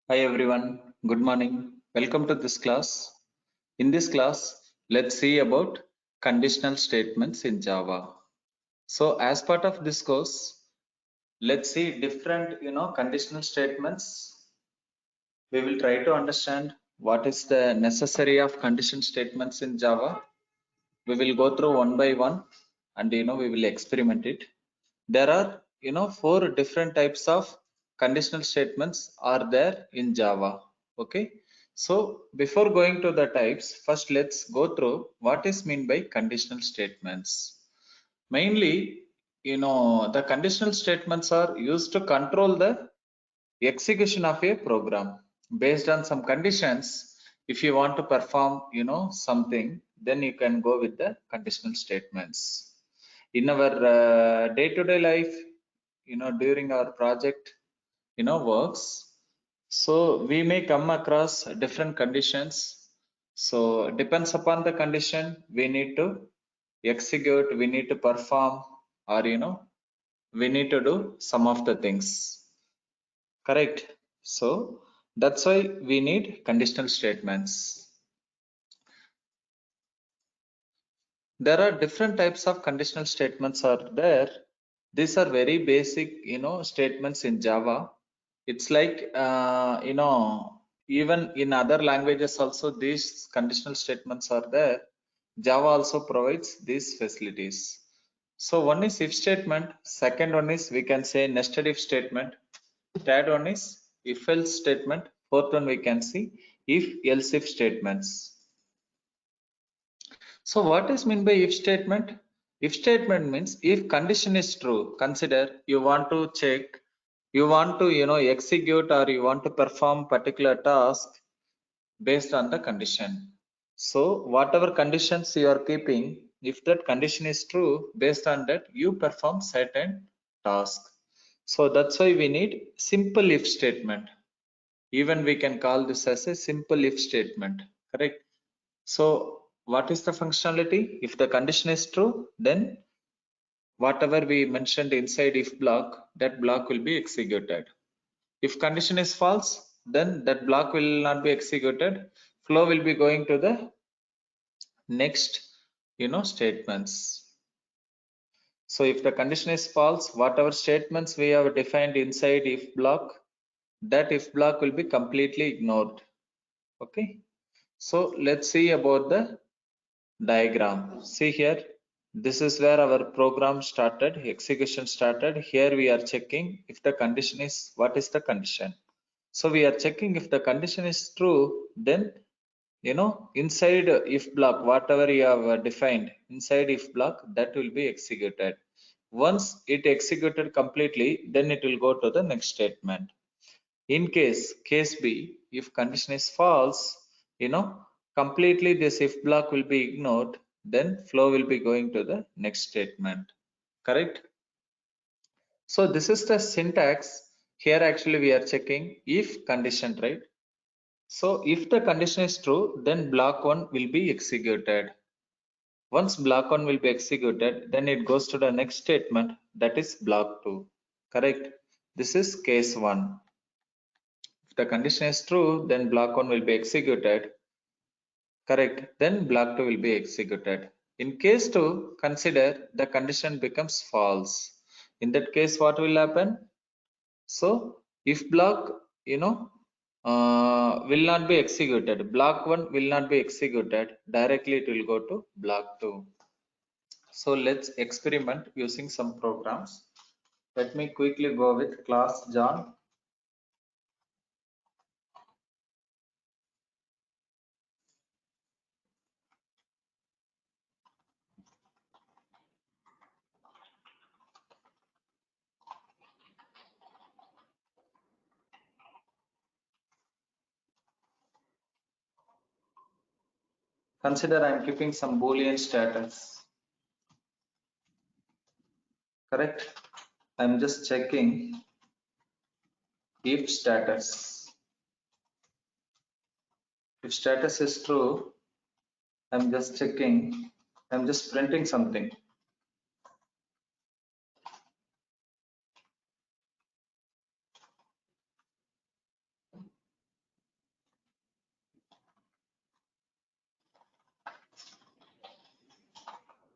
Hi everyone, good morning. Welcome to this class. In this class, let's see about conditional statements in Java. So as part of this course, let's see different, conditional statements. We will try to understand what is the necessary of condition statements in Java. We will go through one by one and, we will experiment it. There are, four different types of conditional statements are there in Java. Okay. So before going to the types, first let's go through what is meant by conditional statements. Mainly, the conditional statements are used to control the execution of a program based on some conditions. If you want to perform, something, then you can go with the conditional statements. In our day-to-day life, during our project, works, so we may come across different conditions. So depends upon the condition, we need to execute, we need to perform, or we need to do some of the things. Correct. So that's why we need conditional statements. There are different types of conditional statements are there. These are very basic, statements in Java. It's like, even in other languages also these conditional statements are there. Java also provides these facilities. So one is if statement, second one is we can say nested if statement, third one is if else statement, fourth one we can see if else if statements. So what is meant by if statement? If statement means if condition is true, consider you want to check, you want to execute or you want to perform particular task based on the condition. So whatever conditions you are keeping, if that condition is true, based on that you perform certain task. So that's why we need simple if statement. Even we can call this as a simple if statement, correct? So what is the functionality? If the condition is true, then whatever we mentioned inside if block, that block will be executed. If condition is false, then that block will not be executed. Flow will be going to the next, statements. So if the condition is false, whatever statements we have defined inside if block, that if block will be completely ignored. Okay. So let's see about the diagram. See here, this is where our program started, execution started. Here we are checking if the condition is, what is the condition? So we are checking if the condition is true, then inside if block, whatever you have defined inside if block, that will be executed. Once it executed completely, then it will go to the next statement. In case B, if condition is false, completely this if block will be ignored, then flow will be going to the next statement. Correct? So this is the syntax. Here actually we are checking if condition, right? So if the condition is true, then block 1 will be executed. Once block 1 will be executed, then it goes to the next statement, that is block 2. Correct? This is case 1. If the condition is true, then block 1 will be executed. Correct. Then block 2 will be executed. In case 2, consider the condition becomes false. In that case, what will happen? So if block, will not be executed, block 1 will not be executed, directly it will go to block 2. So let's experiment using some programs. Let me quickly go with class John. Consider I am keeping some Boolean status. Correct? I'm just checking if status. If status is true, I'm just checking, I'm just printing something.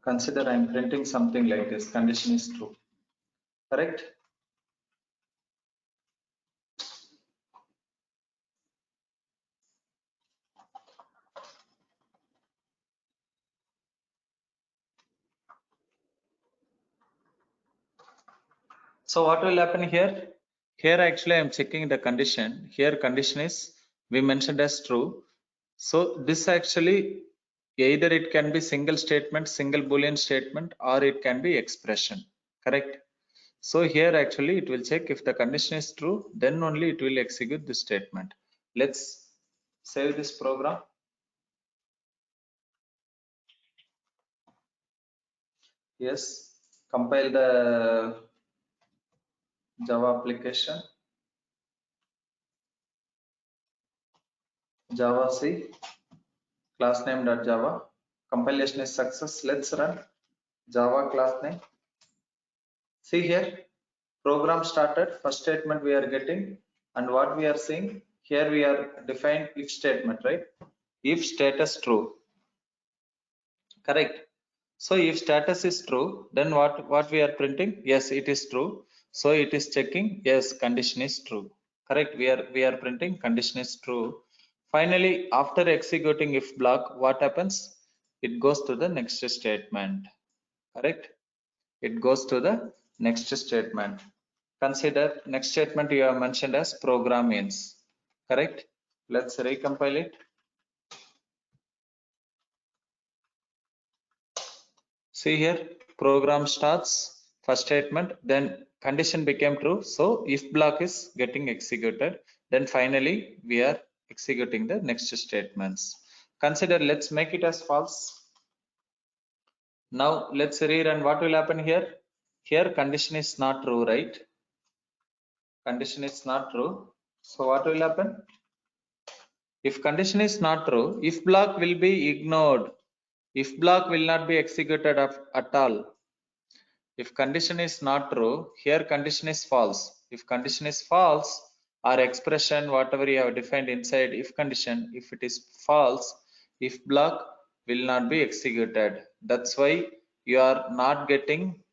Consider I'm printing something like this, condition is true, correct? So what will happen here? Here actually I'm checking the condition. Here condition is we mentioned as true. So this actually either it can be single statement, single boolean statement, or it can be expression, correct? So here actually it will check if the condition is true, then only it will execute this statement. Let's save this program. Yes, compile the Java application, Java C, class name.java. Compilation is success. Let's run Java class name. See here, program started, first statement we are getting, and what we are seeing here, we are defined if statement, right? If status true, correct? So if status is true, then what we are printing? Yes, it is true. So it is checking, yes, condition is true, correct? We are printing condition is true. Finally, after executing if block, what happens? It goes to the next statement, correct? It goes to the next statement. Consider next statement you have mentioned as program ends, correct? Let's recompile it. See here, program starts, first statement, then condition became true, so if block is getting executed, then finally we are executing the next statements. Consider, let's make it as false. Now let's rerun. What will happen here? Here condition is not true, right? Condition is not true. So what will happen? If condition is not true, if block will be ignored. If block will not be executed at all. If condition is not true, here condition is false. If condition is false, or expression whatever you have defined inside if condition, if it is false, if block will not be executed. That's why you are not getting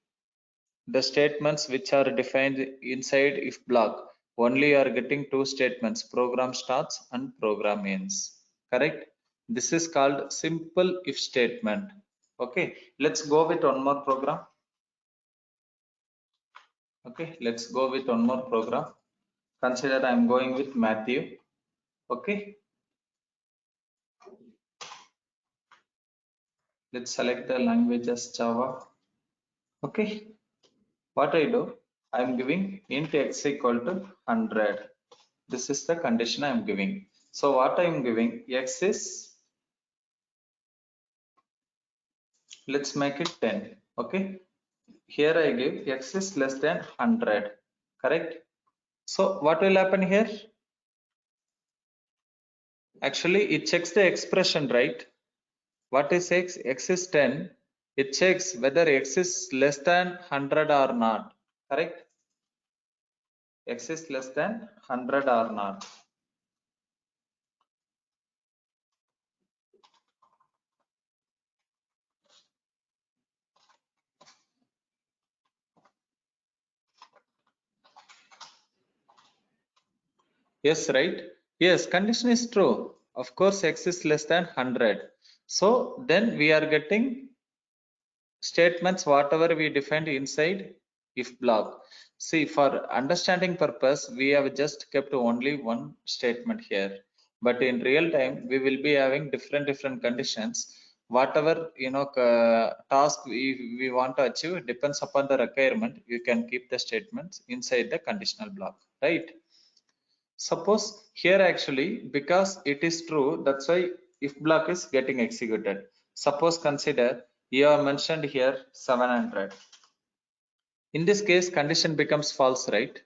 the statements which are defined inside if block. Only you are getting two statements, program starts and program ends, correct? This is called simple if statement. Okay, let's go with one more program. Okay, let's go with one more program. Consider I'm going with Matthew. Okay, let's select the language as Java. Okay, what I do, I'm giving int x equal to 100. This is the condition I'm giving. So what I'm giving, x is, let's make it 10. Okay, here I give x is less than 100, correct? So what will happen here? Actually it checks the expression, right? What is x? X is 10. It checks whether x is less than 100 or not, correct? X is less than 100 or not. Yes, right? Yes, condition is true. Of course, x is less than 100. So then we are getting statements whatever we defined inside if block. See, for understanding purpose, we have just kept only one statement here. But in real time, we will be having different conditions. Whatever task we want to achieve depends upon the requirement. You can keep the statements inside the conditional block, right? Suppose here actually, because it is true, that's why if block is getting executed. Suppose consider you have mentioned here 700. In this case, condition becomes false, right?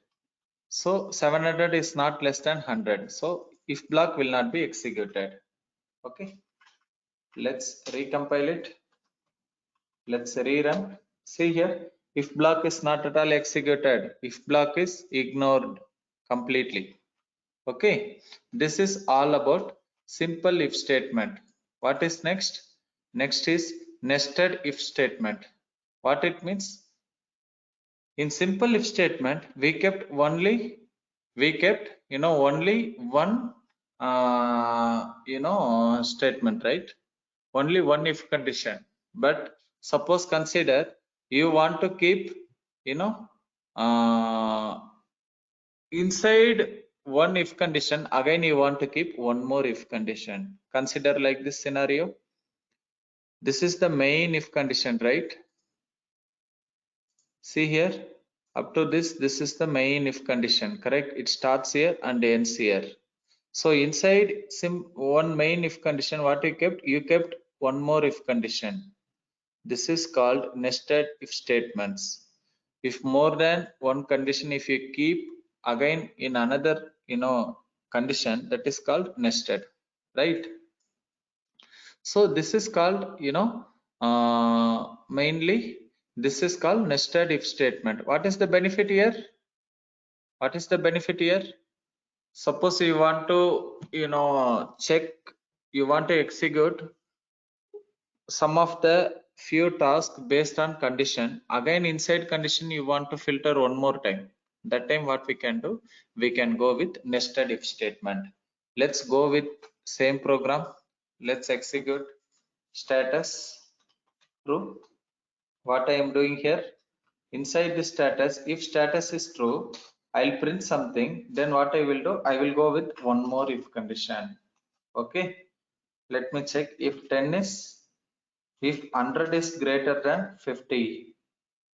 So 700 is not less than 100. So if block will not be executed. Okay. Let's recompile it. Let's rerun. See here, if block is not at all executed, if block is ignored completely. Okay, this is all about simple if statement. What is next? Next is nested if statement. What it means? In simple if statement, we kept only one statement, right? Only one if condition. But suppose consider you want to keep you know inside one if condition, again you want to keep one more if condition. Consider like this scenario. This is the main if condition, right? See here, up to this is the main if condition, correct? It starts here and ends here. So inside one main if condition, what you kept? You kept one more if condition. This is called nested if statements. If more than one condition, if you keep again in another condition, that is called nested, right? So this is called mainly this is called nested if statement. What is the benefit here? What is the benefit here? Suppose you want to check, you want to execute some of the few tasks based on condition. Again inside condition you want to filter one more time. That time what we can do? We can go with nested if statement. Let's go with same program. Let's execute status true. What I am doing here, inside the status, if status is true, I'll print something. Then what I will do? I will go with one more if condition. Okay, let me check. If 10 is, if 100 is greater than 50,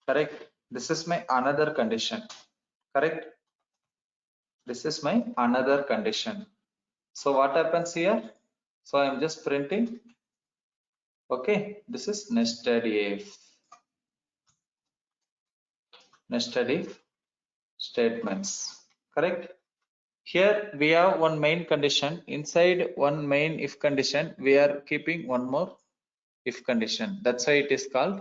correct? This is my another condition, correct? This is my another condition. So what happens here? So I am just printing. Okay, this is nested if statements, correct? Here we have one main condition. Inside one main if condition, we are keeping one more if condition. That's why it is called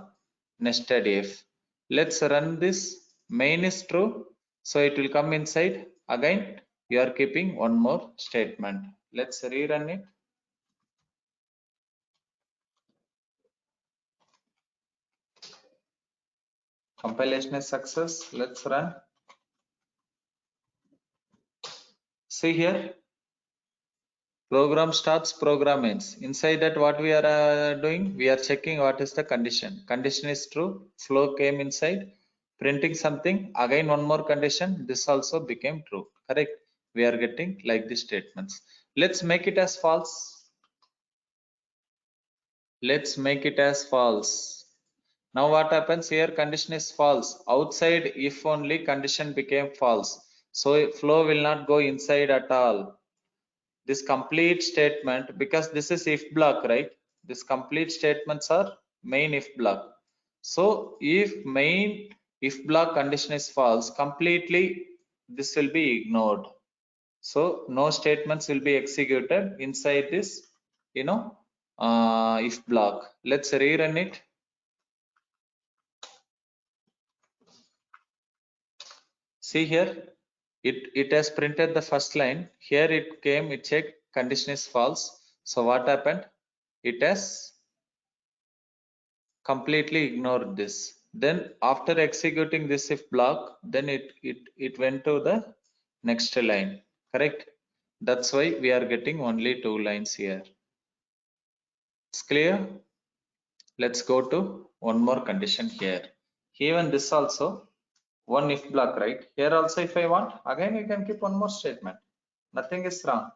nested if. Let's run this. Main is true, so it will come inside. Again, you are keeping one more statement. Let's rerun it. Compilation is success. Let's run. See here, program starts, program ends. Inside that, what we are doing? We are checking what is the condition. Condition is true. Flow came inside. Printing something. Again, one more condition. This also became true. Correct. We are getting like these statements. Let's make it as false. Let's make it as false. Now what happens here? Condition is false. Outside, if only condition became false. So flow will not go inside at all. This complete statement, because this is if block, right? This complete statements are main if block. So if main if block condition is false, completely this will be ignored. So no statements will be executed inside this if block. Let's rerun it. See here, it has printed the first line. Here it came, it checked condition is false. So what happened? It has completely ignored this. Then after executing this if block, then it went to the next line, correct? That's why we are getting only 2 lines here. It's clear? Let's go to one more condition here. Even this also one if block, right? Here also if I want, again you can keep one more statement. Nothing is wrong.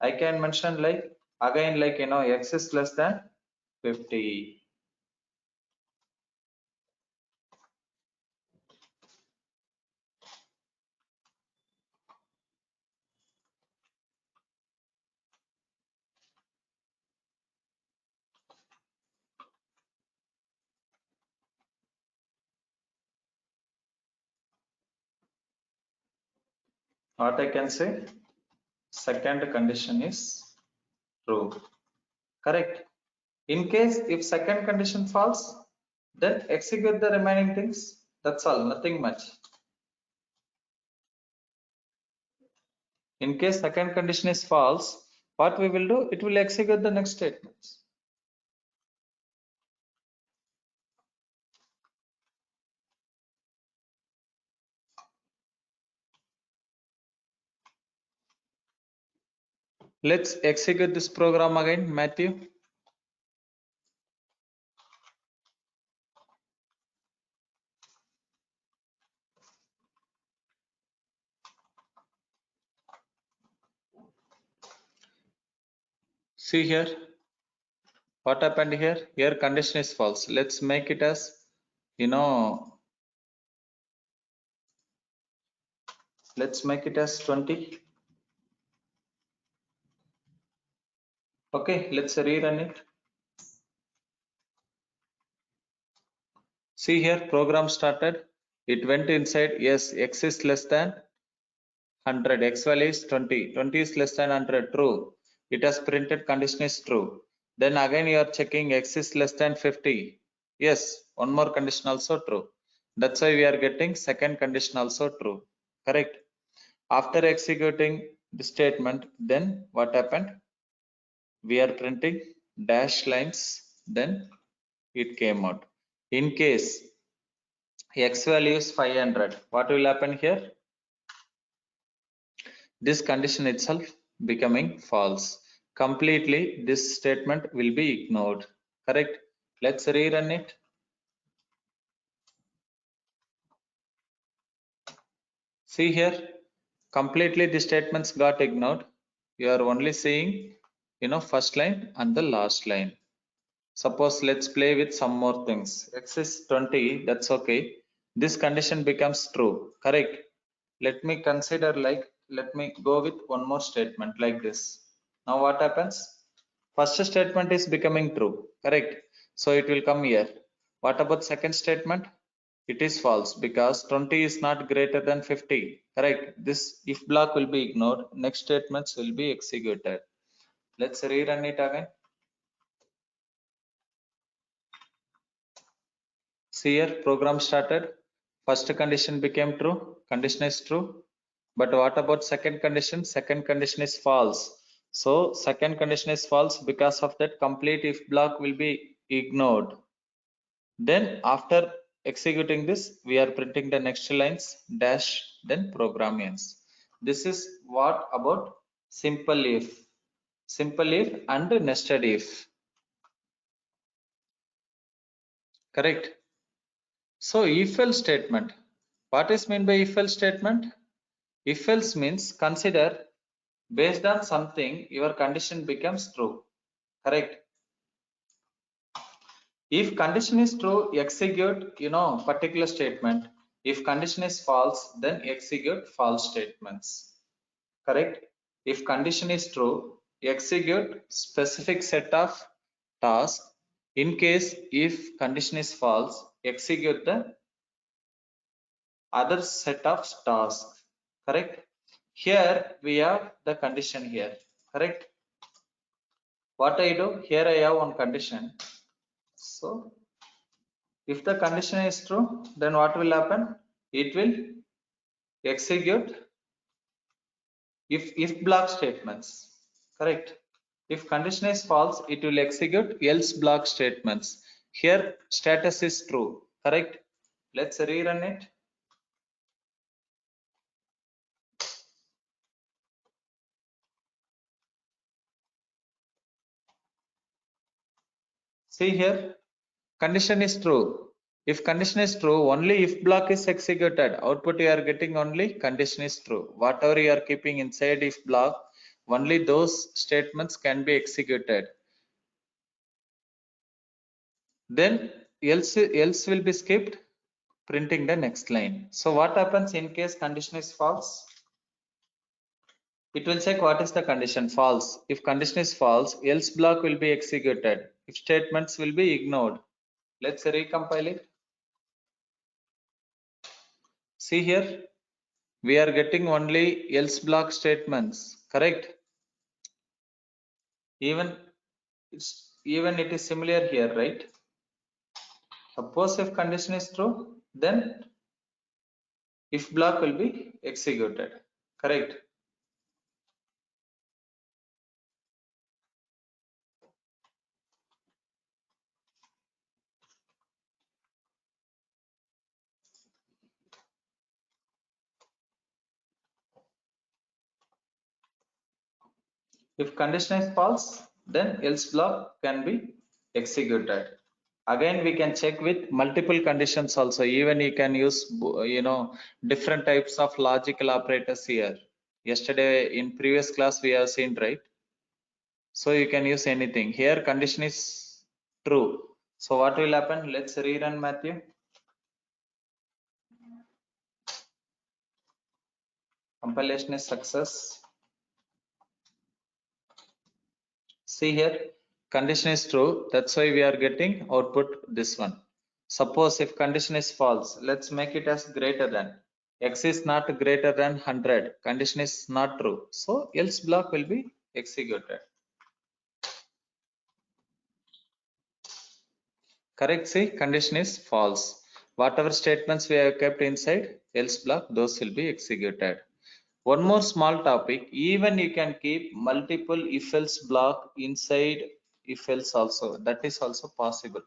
I can mention like again like x is less than 50. What I can say? Second condition is true, correct? In case if second condition false, then execute the remaining things. That's all, nothing much. In case second condition is false, what we will do? It will execute the next statements. Let's execute this program again, Matthew. See here, what happened here? Here condition is false. Let's make it as, let's make it as 20. Okay, let's rerun it. See here, program started. It went inside. Yes, x is less than 100. X value is 20. 20 is less than 100. True. It has printed condition is true. Then again you are checking x is less than 50. Yes, one more condition also true. That's why we are getting second condition also true. Correct. After executing the statement, then what happened? We are printing dash lines. Then it came out. In case x value is 500, what will happen here? This condition itself becoming false. Completely this statement will be ignored. Correct? Let's rerun it. See here, completely the statements got ignored. You are only seeing, first line and the last line. Suppose let's play with some more things. X is 20, that's okay. This condition becomes true. Correct? Let me consider let me go with one more statement like this. Now what happens? First statement is becoming true. Correct? So it will come here. What about second statement? It is false because 20 is not greater than 50. Correct? This if block will be ignored. Next statements will be executed. Let's rerun it again. See here, program started. First condition became true. Condition is true. But what about second condition? Second condition is false. So second condition is false. Because of that, complete if block will be ignored. Then after executing this, we are printing the next lines dash then program ends. This is what about simple if and nested if. Correct. So if else statement. What is meant by if else statement? If else means consider based on something your condition becomes true. Correct. If condition is true, execute particular statement. If condition is false, then execute false statements. Correct. If condition is true, execute specific set of tasks. In case if condition is false, execute the other set of tasks. Correct. Here we have the condition here. Correct. What I do here, I have one condition. So if the condition is true, then what will happen? It will execute if block statements. Correct. If condition is false, it will execute else block statements. Here status is true. Correct. Let's rerun it. See here, condition is true. If condition is true, only if block is executed. Output you are getting only condition is true. Whatever you are keeping inside if block, only those statements can be executed. Then else will be skipped, printing the next line. So what happens in case condition is false? It will check what is the condition false. If condition is false, else block will be executed. If statements will be ignored. Let's recompile it. See here, we are getting only else block statements. Correct. Even it is similar here, right? Suppose if condition is true, then if block will be executed. Correct. If condition is false, then else block can be executed. Again, we can check with multiple conditions also. Even you can use, different types of logical operators here. Yesterday in previous class we have seen, right? So you can use anything. Here condition is true. So what will happen? Let's rerun Matthew. Compilation is success. See here, condition is true. That's why we are getting output this one. Suppose if condition is false, let's make it as greater than. X is not greater than 100. Condition is not true. So else block will be executed. Correct. See, condition is false. Whatever statements we have kept inside else block, those will be executed. One more small topic, even you can keep multiple if else block inside if else also. That is also possible.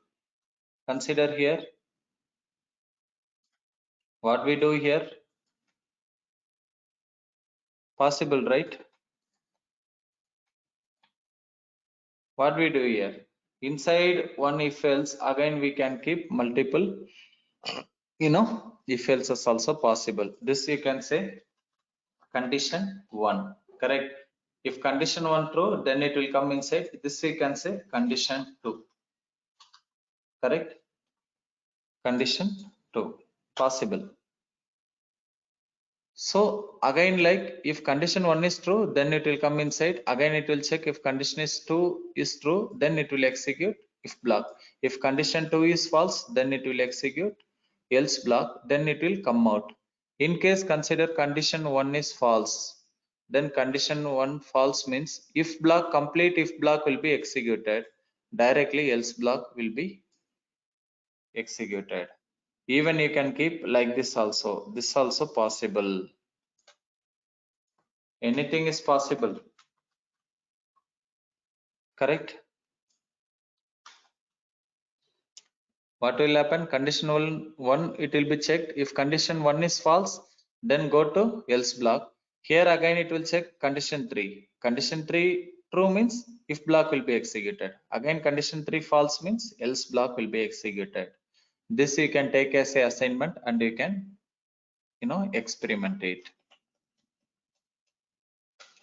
Consider here what we do here. Possible, right? What we do here? Inside one if else, again we can keep multiple, if else is also possible. This you can say condition 1, correct? If condition 1 true, then it will come inside. This we can say condition 2, correct? Condition 2, possible. So again, like if condition 1 is true, then it will come inside. Again, it will check if condition is 2 is true, then it will execute if block. If condition 2 is false, then it will execute else block, then it will come out. In case consider condition 1 is false, then condition 1 false means if block, complete if block will be executed. Directly else block will be executed. Even you can keep like this also. This also possible. Anything is possible, correct? What will happen? Condition 1, it will be checked. If condition 1 is false, then go to else block. Here again it will check condition 3. Condition 3 true means if block will be executed. Again condition 3 false means else block will be executed. This you can take as a assignment and you can experiment it.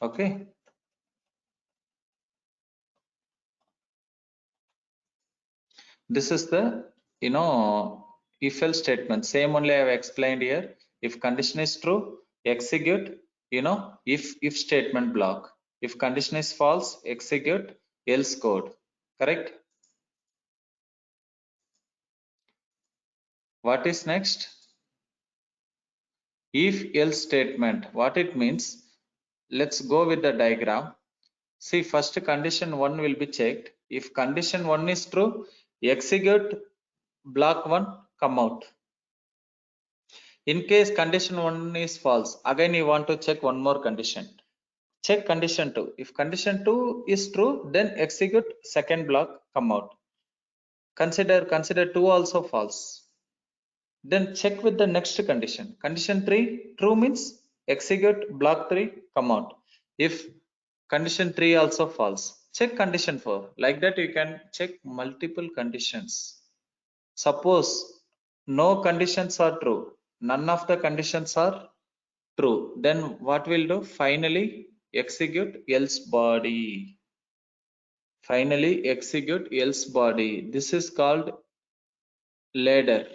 Okay. This is the if else statement. Same only I have explained here. If condition is true, execute if statement block. If condition is false, execute else code. Correct? What is next? If else statement. What it means? Let's go with the diagram. See, first condition 1 will be checked. If condition 1 is true, execute block 1, come out. In case condition 1 is false, again you want to check one more condition. Check condition 2. If condition 2 is true, then execute second block, come out. Consider 2 also false. Then check with the next condition. Condition 3 true means execute block 3, come out. If condition 3 also false, check condition 4. Like that you can check multiple conditions. Suppose no conditions are true, none of the conditions are true, then what will do? Finally execute else body. Finally execute else body. This is called ladder.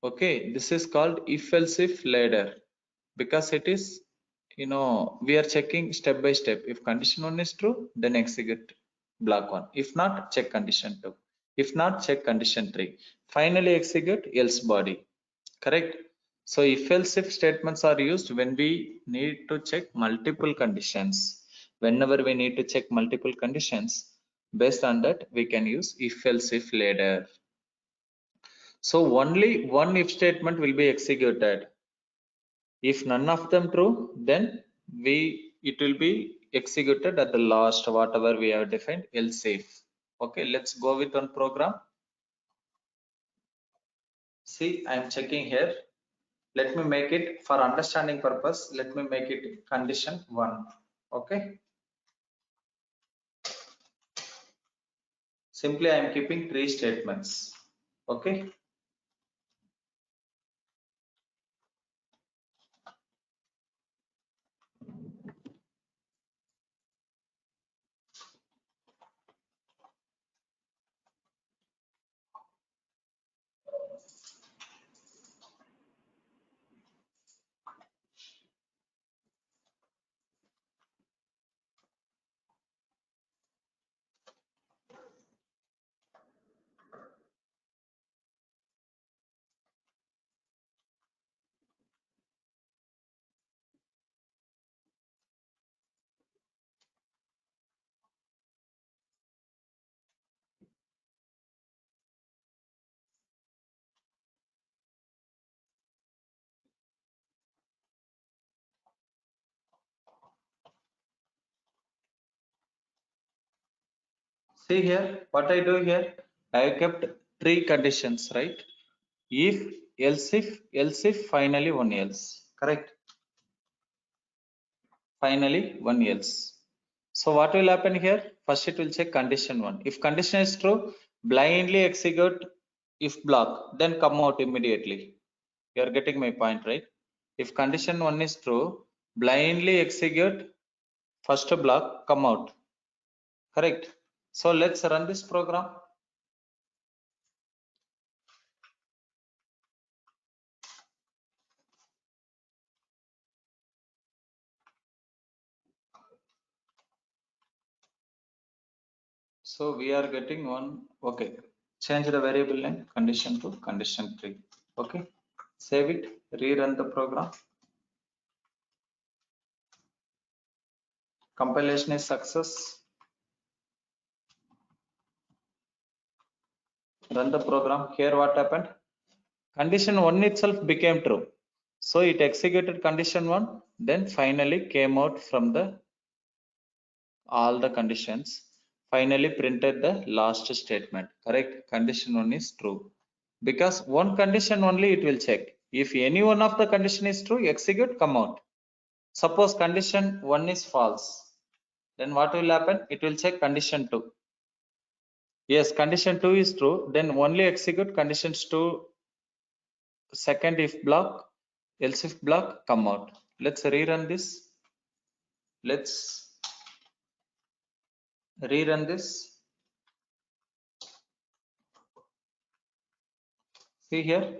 Okay, this is called if else if ladder, because it is we are checking step by step. If condition 1 is true, then execute block 1. If not, check condition 2. If not, check condition 3. Finally execute else body. Correct? So if else if statements are used when we need to check multiple conditions. Whenever we need to check multiple conditions, based on that we can use if else if ladder. So only one if statement will be executed. If none of them true, then it will be executed at the last, whatever we have defined else if. Okay, let's go with one program. See, I am checking here. Let me make it for understanding purpose. Let me make it condition 1. Okay. Simply I am keeping 3 statements. Okay. See here, what I do here, I kept 3 conditions, right? If, else if, finally one else. Correct? Finally one else. So what will happen here? First it will check condition 1. If condition is true, blindly execute if block, then come out immediately. You are getting my point, right? If condition 1 is true, blindly execute first block, come out. Correct? So let's run this program. So we are getting one. Okay, change the variable name condition to condition 3. Okay, save it, rerun the program. Compilation is success. Run the program. Here what happened? Condition 1 itself became true. So it executed condition 1, then finally came out from the all the conditions, finally printed the last statement. Correct? Condition 1 is true. Because one condition only it will check. If any one of the condition is true, execute, come out. Suppose condition 1 is false, then what will happen? It will check condition 2. Yes, condition 2 is true, then only execute conditions 2, second if block, else if block, come out. Let's rerun this. Let's rerun this. See here,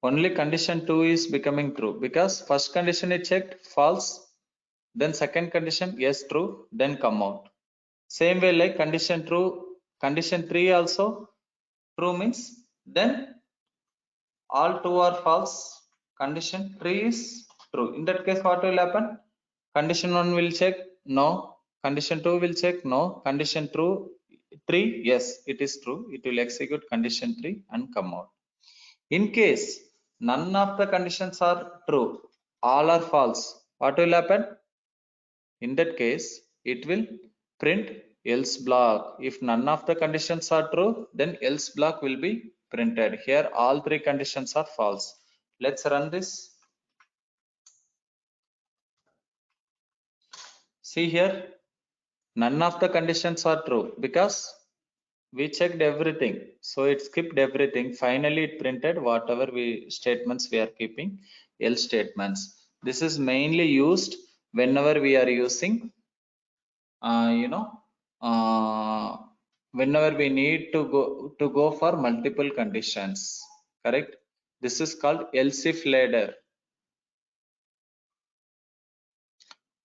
only condition 2 is becoming true because first condition is checked false, then second condition yes true, then come out. Same way like condition true, condition 3 also true means then all 2 are false, condition 3 is true. In that case what will happen? Condition 1 will check no, condition 2 will check no, condition true 3 yes it is true, it will execute condition 3 and come out. In case none of the conditions are true, all are false, what will happen? In that case, it will print else block. If none of the conditions are true, then else block will be printed. Here, all 3 conditions are false. Let's run this. See here, none of the conditions are true because we checked everything. So it skipped everything. Finally, it printed whatever statements we are keeping, else statements. This is mainly used whenever we are using whenever we need to go for multiple conditions. Correct? This is called else if ladder.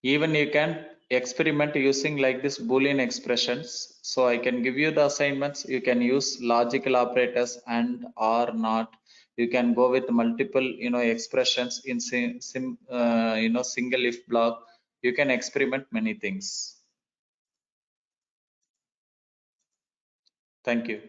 Even you can experiment using like this Boolean expressions. So I can give you the assignments. You can use logical operators and or not. You can go with multiple expressions in single if block. You can experiment many things. Thank you.